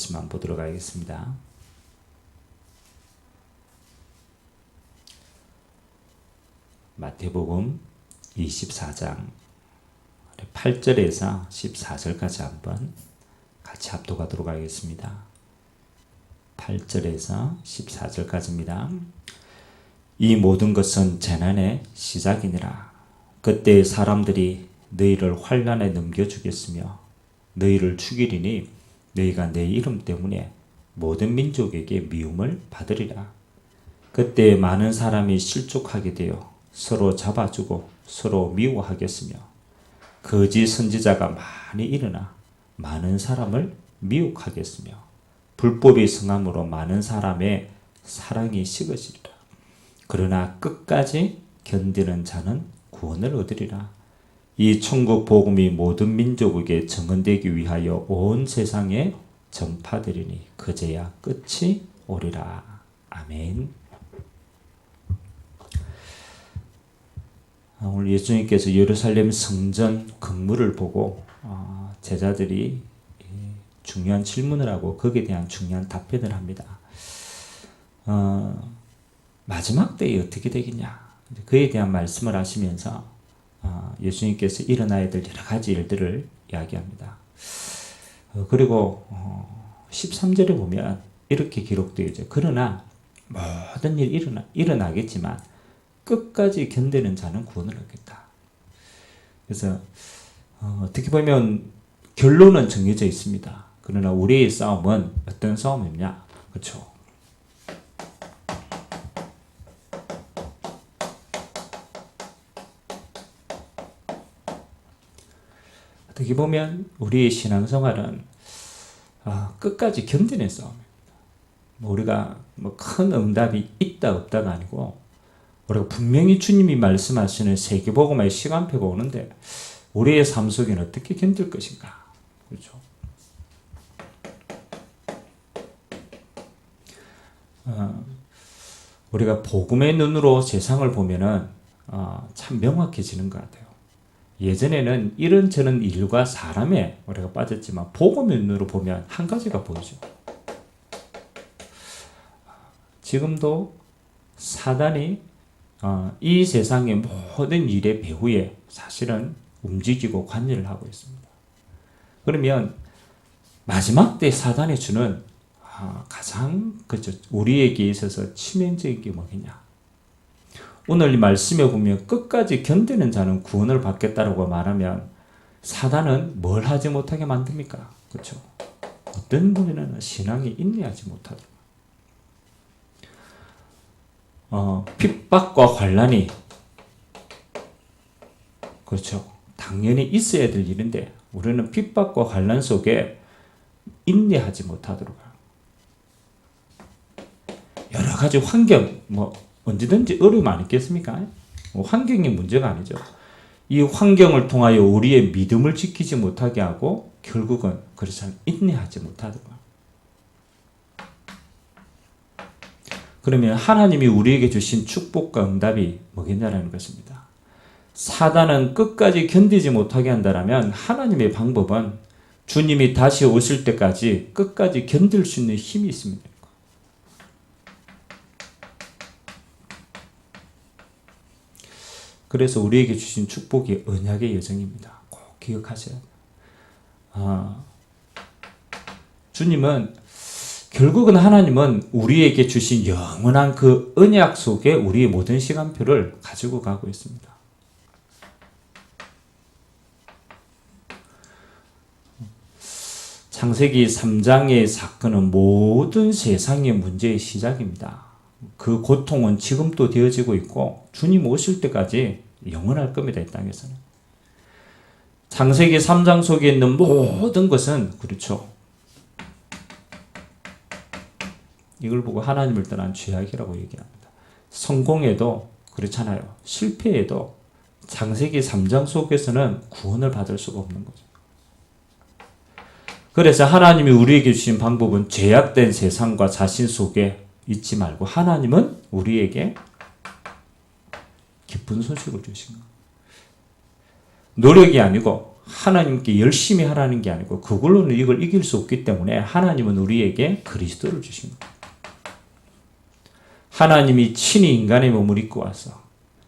말씀 한번 보도록 하겠습니다. 마태복음 24장 8절에서 14절까지 한번 같이 합독하도록 하겠습니다. 8절에서 14절까지입니다. 이 모든 것은 재난의 시작이니라. 그때 사람들이 너희를 환난에 넘겨주겠으며 너희를 죽이리니 너희가 내 이름 때문에 모든 민족에게 미움을 받으리라. 그때 많은 사람이 실족하게 되어 서로 잡아주고 서로 미워하겠으며 거짓 선지자가 많이 일어나 많은 사람을 미혹하겠으며 불법이 성함으로 많은 사람의 사랑이 식어지리라. 그러나 끝까지 견디는 자는 구원을 얻으리라. 이 천국 복음이 모든 민족에게 증언되기 위하여 온 세상에 전파되리니 그제야 끝이 오리라. 아멘. 오늘 예수님께서 예루살렘 성전 건물을 보고 제자들이 중요한 질문을 하고 거기에 대한 중요한 답변을 합니다. 마지막 때에 어떻게 되겠냐, 그에 대한 말씀을 하시면서 예수님께서 일어나야 될 여러 가지 일들을 이야기합니다. 그리고 13절에 보면 이렇게 기록되어 있죠. 그러나 모든 일이 일어나겠지만 끝까지 견디는 자는 구원을 얻겠다. 그래서 어떻게 보면 결론은 정해져 있습니다. 그러나 우리의 싸움은 어떤 싸움이냐? 그렇죠. 어떻게 보면 우리의 신앙생활은 끝까지 견디는 싸움입니다. 우리가 큰 응답이 있다 없다가 아니고 우리가 분명히 주님이 말씀하시는 세계복음의 시간표가 오는데 우리의 삶 속에는 어떻게 견딜 것인가? 그렇죠. 우리가 복음의 눈으로 세상을 보면은 참 명확해지는 것 같아요. 예전에는 이런저런 일과 사람에 우리가 빠졌지만 복음의 눈으로 보면 한 가지가 보이죠. 지금도 사단이 이 세상의 모든 일의 배후에 사실은 움직이고 관여를 하고 있습니다. 그러면 마지막 때 사단이 주는 가장 우리에게 있어서 치명적인 게 뭐겠냐? 오늘 이 말씀에 보면 끝까지 견디는 자는 구원을 받겠다라고 말하면 사단은 뭘 하지 못하게 만듭니까? 그렇죠? 어떤 분에는 신앙이 인내하지 못하도록. 핍박과 환난이 그렇죠. 당연히 있어야 될 일인데 우리는 핍박과 환난 속에 인내하지 못하도록 여러 가지 환경 언제든지 어려움 안 있겠습니까? 환경이 문제가 아니죠. 이 환경을 통하여 우리의 믿음을 지키지 못하게 하고 결국은 그렇지 인내하지 못하도록. 그러면 하나님이 우리에게 주신 축복과 응답이 뭐겠냐라는 것입니다. 사단은 끝까지 견디지 못하게 한다면 하나님의 방법은 주님이 다시 오실 때까지 끝까지 견딜 수 있는 힘이 있습니다. 그래서 우리에게 주신 축복이 언약의 여정입니다. 꼭 기억하셔야 돼요. 주님은 결국은 하나님은 우리에게 주신 영원한 그 언약 속에 우리의 모든 시간표를 가지고 가고 있습니다. 창세기 3장의 사건은 모든 세상의 문제의 시작입니다. 그 고통은 지금도 되어지고 있고 주님 오실 때까지 영원할 겁니다. 이 땅에서는. 창세기 3장 속에 있는 모든 것은 그렇죠. 이걸 보고 하나님을 떠난 죄악이라고 얘기합니다. 성공해도 그렇잖아요. 실패해도 창세기 3장 속에서는 구원을 받을 수가 없는 거죠. 그래서 하나님이 우리에게 주신 방법은 죄악된 세상과 자신 속에 있지 말고 하나님은 우리에게 기쁜 소식을 주신 거예요. 노력이 아니고 하나님께 열심히 하라는 게 아니고 그걸로는 이걸 이길 수 없기 때문에 하나님은 우리에게 그리스도를 주신 거예요. 하나님이 친히 인간의 몸을 입고 와서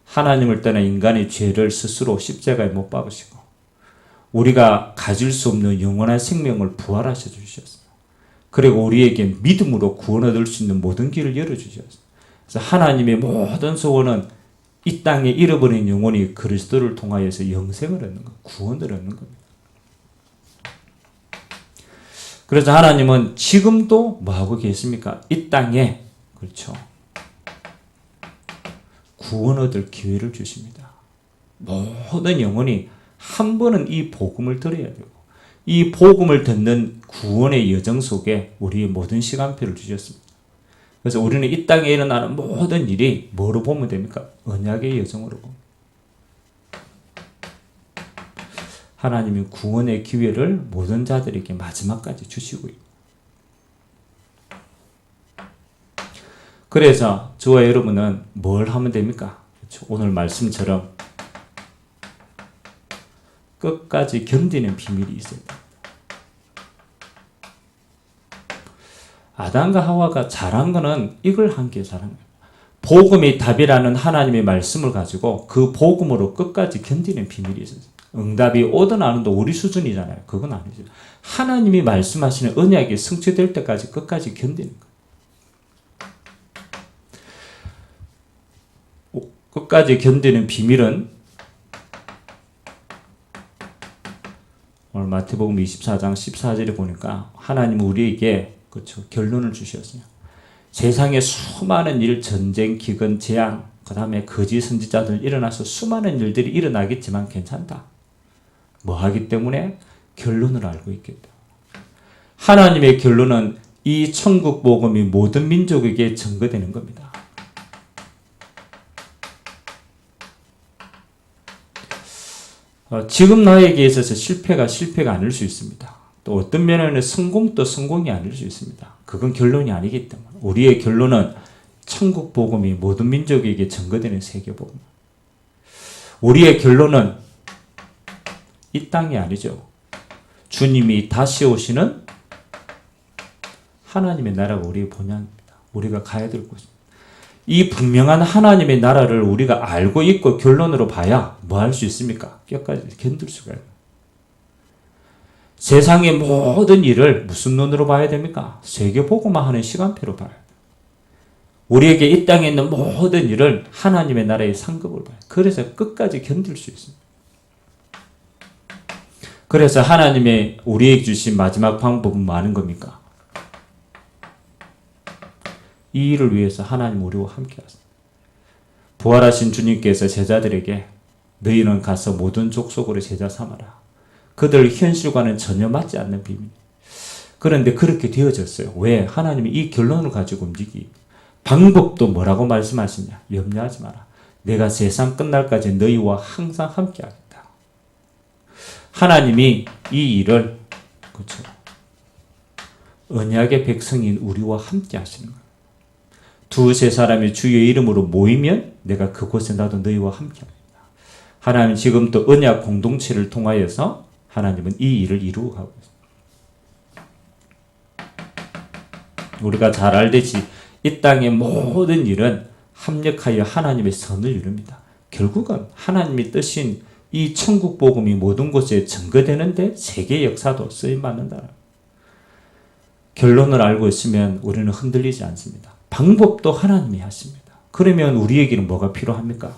하나님을 떠나 인간의 죄를 스스로 십자가에 못 박으시고 우리가 가질 수 없는 영원한 생명을 부활하셔 주셨어요. 그리고 우리에게 믿음으로 구원 얻을 수 있는 모든 길을 열어주셨어요. 그래서 하나님의 모든 소원은 이 땅에 잃어버린 영혼이 그리스도를 통하여서 영생을 얻는 것, 구원을 얻는 겁니다. 그래서 하나님은 지금도 뭐하고 계십니까? 이 땅에, 그렇죠, 구원 얻을 기회를 주십니다. 모든 영혼이 한 번은 이 복음을 들어야 되고 이 복음을 듣는 구원의 여정 속에 우리의 모든 시간표를 주셨습니다. 그래서 우리는 이 땅에 일어나는 모든 일이 뭐로 보면 됩니까? 언약의 여정으로 봅니다. 하나님이 구원의 기회를 모든 자들에게 마지막까지 주시고 있습니다. 그래서 저와 여러분은 뭘 하면 됩니까? 그렇죠? 오늘 말씀처럼 끝까지 견디는 비밀이 있어야 됩니다. 아담과 하와가 잘한 거는 이걸 한 게 잘한 거예요. 복음이 답이라는 하나님의 말씀을 가지고 그 복음으로 끝까지 견디는 비밀이 있어요. 응답이 오든 안 오든 우리 수준이잖아요. 그건 아니죠. 하나님이 말씀하시는 언약이 성취될 때까지 끝까지 견디는 거예요. 끝까지 견디는 비밀은 오늘 마태복음 24장 14절에 보니까 하나님은 우리에게, 그렇죠, 결론을 주셨어요. 세상에 수많은 일, 전쟁, 기근, 재앙, 그 다음에 거짓 선지자들 일어나서 수많은 일들이 일어나겠지만 괜찮다. 뭐 하기 때문에? 결론을 알고 있기 때문에. 하나님의 결론은 이 천국 복음이 모든 민족에게 전거되는 겁니다. 지금 나에게 있어서 실패가 아닐 수 있습니다. 또 어떤 면에는 성공도 성공이 아닐 수 있습니다. 그건 결론이 아니기 때문에 우리의 결론은 천국 복음이 모든 민족에게 전거되는 세계 복음. 우리의 결론은 이 땅이 아니죠. 주님이 다시 오시는 하나님의 나라가 우리의 본향입니다. 우리가 가야 될 곳입니다. 이 분명한 하나님의 나라를 우리가 알고 있고 결론으로 봐야 뭐 할 수 있습니까? 끝까지 견딜 수가 있어요. 세상의 모든 일을 무슨 눈으로 봐야 됩니까? 세계보고만 하는 시간표로 봐야 돼요. 우리에게 이 땅에 있는 모든 일을 하나님의 나라의 상급을 봐요. 그래서 끝까지 견딜 수 있습니다. 그래서 하나님의 우리에게 주신 마지막 방법은 많은 겁니까? 이 일을 위해서 하나님 우리와 함께 하십니다. 부활하신 주님께서 제자들에게 너희는 가서 모든 족속으로 제자 삼아라. 그들 현실과는 전혀 맞지 않는 비밀. 그런데 그렇게 되어졌어요. 왜? 하나님이 이 결론을 가지고 움직이. 방법도 뭐라고 말씀하시냐? 염려하지 마라. 내가 세상 끝날까지 너희와 항상 함께 하겠다. 하나님이 이 일을, 그렇죠, 언약의 백성인 우리와 함께 하시는 거예요. 두세 사람이 주의 이름으로 모이면 내가 그곳에 나도 너희와 함께 하겠다. 하나님 지금 또 언약 공동체를 통하여서 하나님은 이 일을 이루어 가고 있습니다. 우리가 잘 알듯이 이 땅의 모든 일은 합력하여 하나님의 선을 이룹니다. 결국은 하나님이 뜻인 이 천국 복음이 모든 곳에 전거되는데 세계 역사도 쓰임받는다. 결론을 알고 있으면 우리는 흔들리지 않습니다. 방법도 하나님이 하십니다. 그러면 우리에게는 뭐가 필요합니까?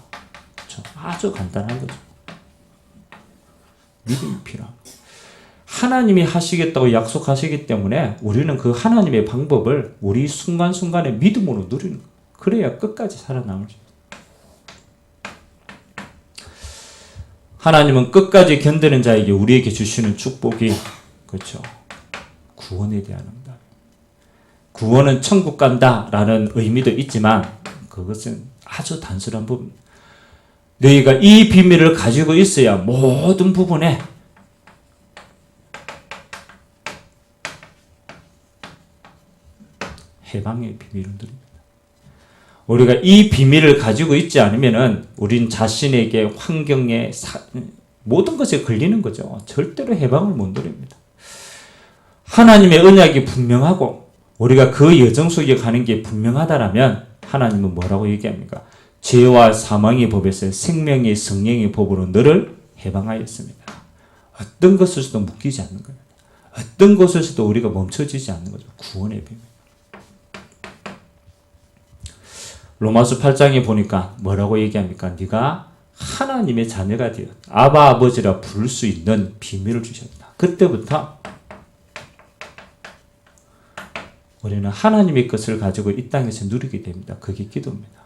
그렇죠? 아주 간단한 거죠. 믿음이 필요합니다. 하나님이 하시겠다고 약속하시기 때문에 우리는 그 하나님의 방법을 우리 순간순간의 믿음으로 누리는 거예요. 그래야 끝까지 살아남을 수 있어요. 하나님은 끝까지 견디는 자에게 우리에게 주시는 축복이, 그렇죠, 구원에 대한 응답. 구원은 천국 간다라는 의미도 있지만 그것은 아주 단순한 부분. 너희가 이 비밀을 가지고 있어야 모든 부분에 해방의 비밀을 누립니다. 우리가 이 비밀을 가지고 있지 않으면은 우린 자신에게 환경에 모든 것에 걸리는 거죠. 절대로 해방을 못 누립니다. 하나님의 언약이 분명하고 우리가 그 여정 속에 가는 게 분명하다라면 하나님은 뭐라고 얘기합니까? 죄와 사망의 법에서 생명의 성령의 법으로 너를 해방하였습니다. 어떤 것에서도 묶이지 않는 겁니다. 어떤 것에서도 우리가 멈춰지지 않는 거죠. 구원의 비밀. 로마서 8장에 보니까 뭐라고 얘기합니까? 네가 하나님의 자녀가 되어 아바 아버지라 부를 수 있는 비밀을 주셨다. 그때부터 우리는 하나님의 것을 가지고 이 땅에서 누리게 됩니다. 그게 기도입니다.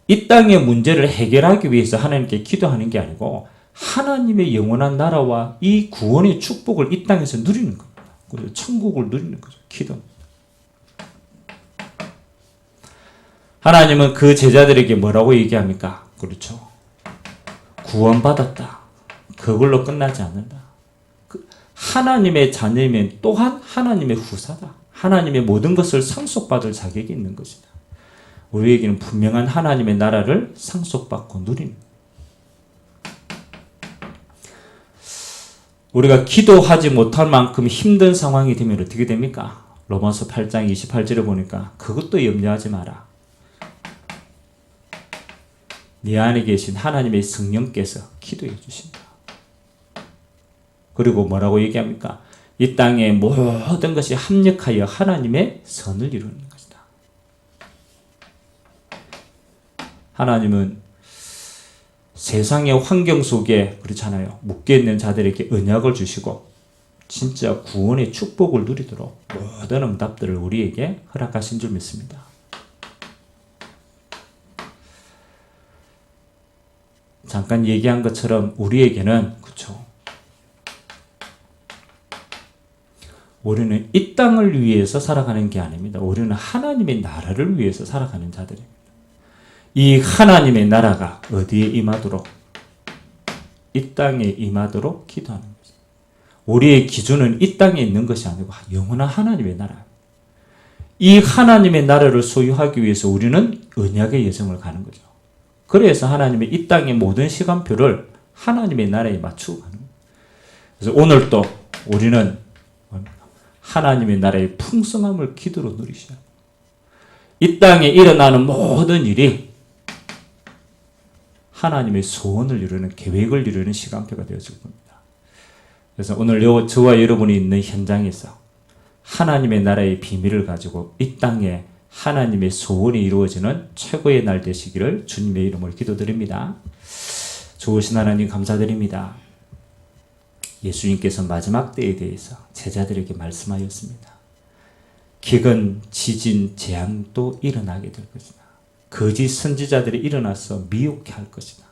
이 땅의 문제를 해결하기 위해서 하나님께 기도하는 게 아니고 하나님의 영원한 나라와 이 구원의 축복을 이 땅에서 누리는 겁니다. 그래서 천국을 누리는 거죠. 기도입니다. 하나님은 그 제자들에게 뭐라고 얘기합니까? 그렇죠. 구원받았다. 그걸로 끝나지 않는다. 하나님의 자녀이면 또한 하나님의 후사다. 하나님의 모든 것을 상속받을 자격이 있는 것이다. 우리에게는 분명한 하나님의 나라를 상속받고 누리는 거예요. 우리가 기도하지 못할 만큼 힘든 상황이 되면 어떻게 됩니까? 로마서 8장 28절에 보니까 그것도 염려하지 마라. 네 안에 계신 하나님의 성령께서 기도해 주신다. 그리고 뭐라고 얘기합니까? 이 땅의 모든 것이 합력하여 하나님의 선을 이루는 것이다. 하나님은 세상의 환경 속에 그렇잖아요. 묶여있는 자들에게 언약을 주시고 진짜 구원의 축복을 누리도록 모든 응답들을 우리에게 허락하신 줄 믿습니다. 잠깐 얘기한 것처럼 우리에게는 그렇죠. 우리는 이 땅을 위해서 살아가는 게 아닙니다. 우리는 하나님의 나라를 위해서 살아가는 자들입니다. 이 하나님의 나라가 어디에 임하도록? 이 땅에 임하도록 기도하는 것입니다. 우리의 기준은 이 땅에 있는 것이 아니고 영원한 하나님의 나라. 이 하나님의 나라를 소유하기 위해서 우리는 언약의 여정을 가는 거죠. 그래서 하나님의 이 땅의 모든 시간표를 하나님의 나라에 맞추고 가는 거예요. 그래서 오늘도 우리는 하나님의 나라의 풍성함을 기도로 누리셔야 합니다. 이 땅에 일어나는 모든 일이 하나님의 소원을 이루는 계획을 이루는 시간표가 되어질 겁니다. 그래서 오늘 저와 여러분이 있는 현장에서 하나님의 나라의 비밀을 가지고 이 땅에 하나님의 소원이 이루어지는 최고의 날 되시기를 주님의 이름으로 기도드립니다. 좋으신 하나님 감사드립니다. 예수님께서 마지막 때에 대해서 제자들에게 말씀하였습니다. 기근, 지진, 재앙도 일어나게 될 것이다. 거짓 선지자들이 일어나서 미혹해 할 것이다.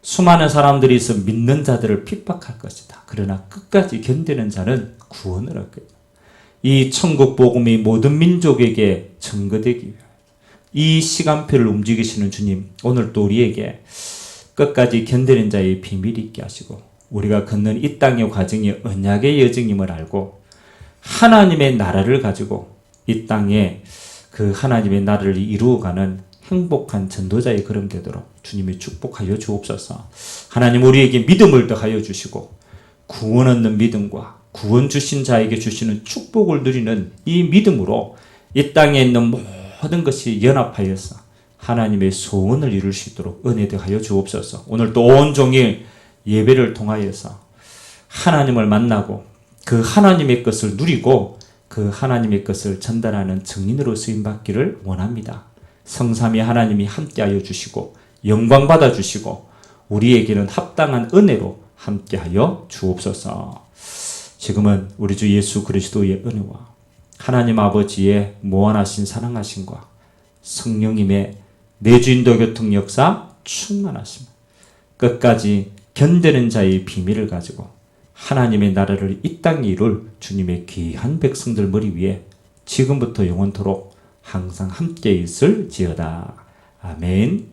수많은 사람들이 있어 믿는 자들을 핍박할 것이다. 그러나 끝까지 견디는 자는 구원을 얻게 된다. 이 천국 복음이 모든 민족에게 증거되기 위하여 이 시간표를 움직이시는 주님, 오늘 또 우리에게 끝까지 견디는 자의 비밀이 있게 하시고 우리가 걷는 이 땅의 과정이 언약의 여정임을 알고 하나님의 나라를 가지고 이 땅에 그 하나님의 나라를 이루어가는 행복한 전도자의 걸음 되도록 주님이 축복하여 주옵소서. 하나님 우리에게 믿음을 더하여 주시고 구원 얻는 믿음과 구원 주신 자에게 주시는 축복을 누리는 이 믿음으로 이 땅에 있는 모든 것이 연합하여서 하나님의 소원을 이룰 수 있도록 은혜 더하여 주옵소서. 오늘 또 온종일 예배를 통하여서 하나님을 만나고 그 하나님의 것을 누리고 그 하나님의 것을 전달하는 증인으로 쓰임받기를 원합니다. 성삼위 하나님이 함께하여 주시고 영광 받아 주시고 우리에게는 합당한 은혜로 함께하여 주옵소서. 지금은 우리 주 예수 그리스도의 은혜와 하나님 아버지의 무한하신 사랑하심과 성령님의 내주인도 교통 역사 충만하심, 끝까지 견디는 자의 비밀을 가지고 하나님의 나라를 이 땅에 이룰 주님의 귀한 백성들 머리 위에 지금부터 영원토록 항상 함께 있을지어다. 아멘.